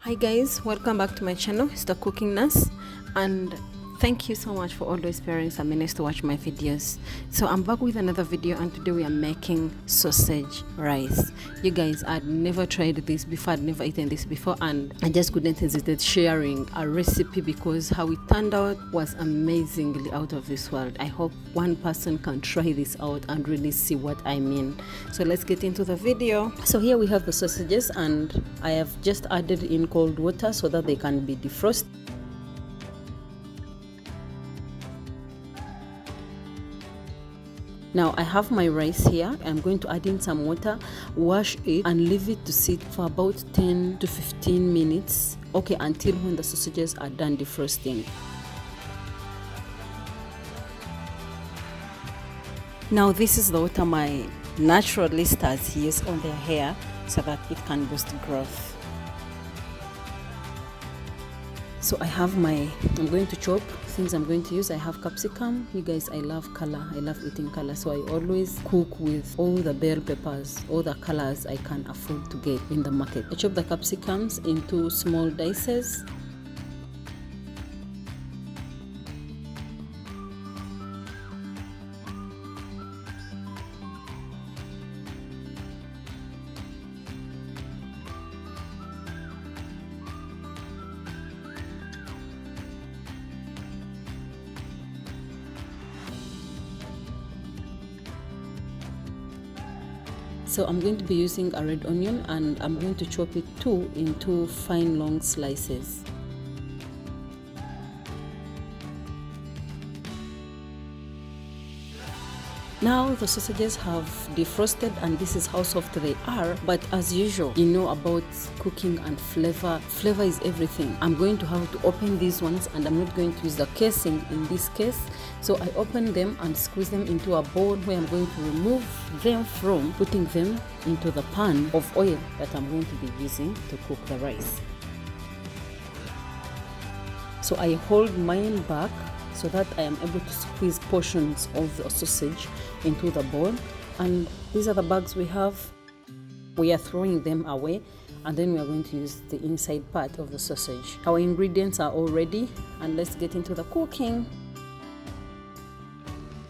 Hi guys, welcome back to my channel. It's the Cooking Nurse, and thank you so much for always sparing some minutes to watch my videos. So I'm back with another video, and today we are making sausage rice. You guys, I'd never tried this before, I'd never eaten this before, and I just couldn't hesitate sharing a recipe because how it turned out was amazingly out of this world. I hope one person can try this out and really see what I mean. So let's get into the video. So here we have the sausages, and I have just added in cold water so that they can be defrosted. Now I have my rice here. I'm going to add in some water, wash it, and leave it to sit for about 10 to 15 minutes. Okay, until when the sausages are done defrosting. Now this is the water my naturalisters use on their hair so that it can boost growth. So I have I'm going to chop things I'm going to use. I have capsicum. You guys, I love color. I love eating color. So I always cook with all the bell peppers, all the colors I can afford to get in the market. I chop the capsicums into small dices. So I'm going to be using a red onion, and I'm going to chop it too into fine long slices. Now the sausages have defrosted, and this is how soft they are. But as usual, you know about cooking and flavor. Flavor is everything. I'm going to have to open these ones, and I'm not going to use the casing in this case. So I open them and squeeze them into a bowl where I'm going to remove them from putting them into the pan of oil that I'm going to be using to cook the rice. So I hold mine back so that I am able to squeeze portions of the sausage into the bowl. And these are the bags we have. We are throwing them away, and then we are going to use the inside part of the sausage. Our ingredients are all ready, and let's get into the cooking.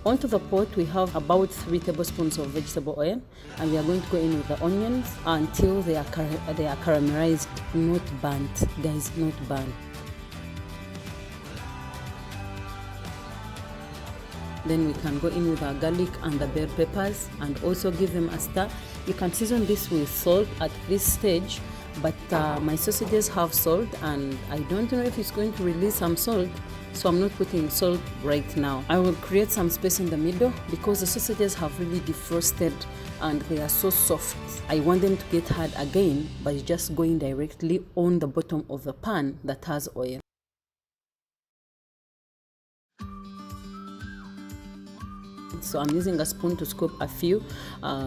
Onto the pot, we have about 3 tablespoons of vegetable oil, and we are going to go in with the onions until they are caramelized, not burnt, guys, not burnt. Then we can go in with our garlic and the bell peppers and also give them a stir. You can season this with salt at this stage, but my sausages have salt, and I don't know if it's going to release some salt, so I'm not putting salt right now. I will create some space in the middle because the sausages have really defrosted and they are so soft. I want them to get hard again by just going directly on the bottom of the pan that has oil. So I'm using a spoon to scoop a few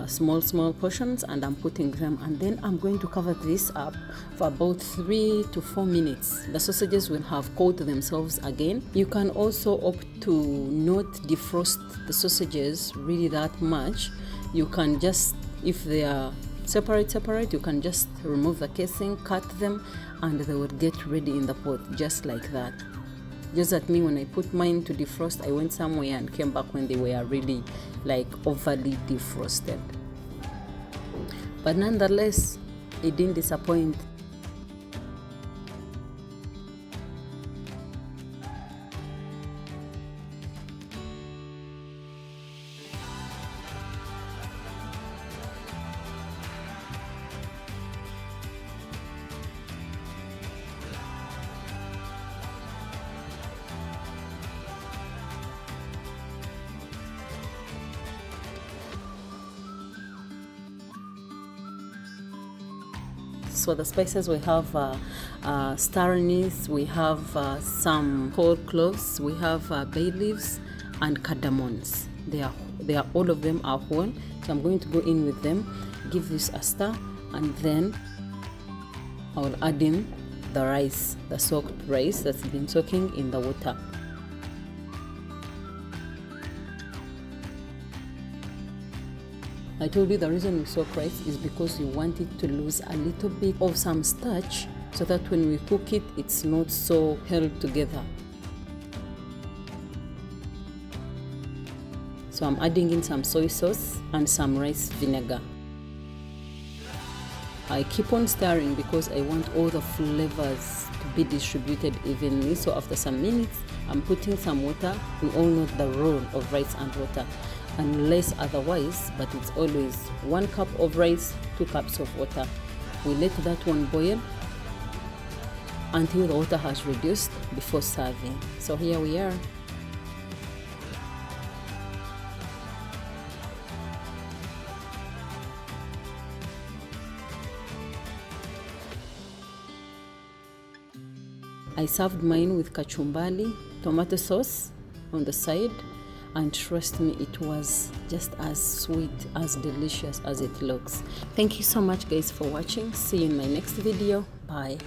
small portions, and I'm putting them, and then I'm going to cover this up for about 3 to 4 minutes. The sausages will have coated themselves again. You can also opt to not defrost the sausages really that much. You can just, if they are separate, you can just remove the casing, cut them, and they will get ready in the pot just like that. Just that me, when I put mine to defrost, I went somewhere and came back when they were really like overly defrosted. But nonetheless, it didn't disappoint. So the spices, we have star anise, we have some whole cloves, we have bay leaves and cardamons. They are all of them are whole. So I'm going to go in with them, give this a stir, and then I will add in the rice, the soaked rice that's been soaking in the water. I told you the reason we soak rice is because you want it to lose a little bit of some starch so that when we cook it, it's not so held together. So I'm adding in some soy sauce and some rice vinegar. I keep on stirring because I want all the flavors to be distributed evenly. So after some minutes, I'm putting some water. We all know the role of rice and water, unless otherwise, but it's always 1 cup of rice, 2 cups of water. We let that one boil until the water has reduced before serving. So here we are. I served mine with kachumbari, tomato sauce on the side, and trust me, it was just as sweet, as delicious as it looks. Thank you so much guys for watching. See you in my next video. Bye.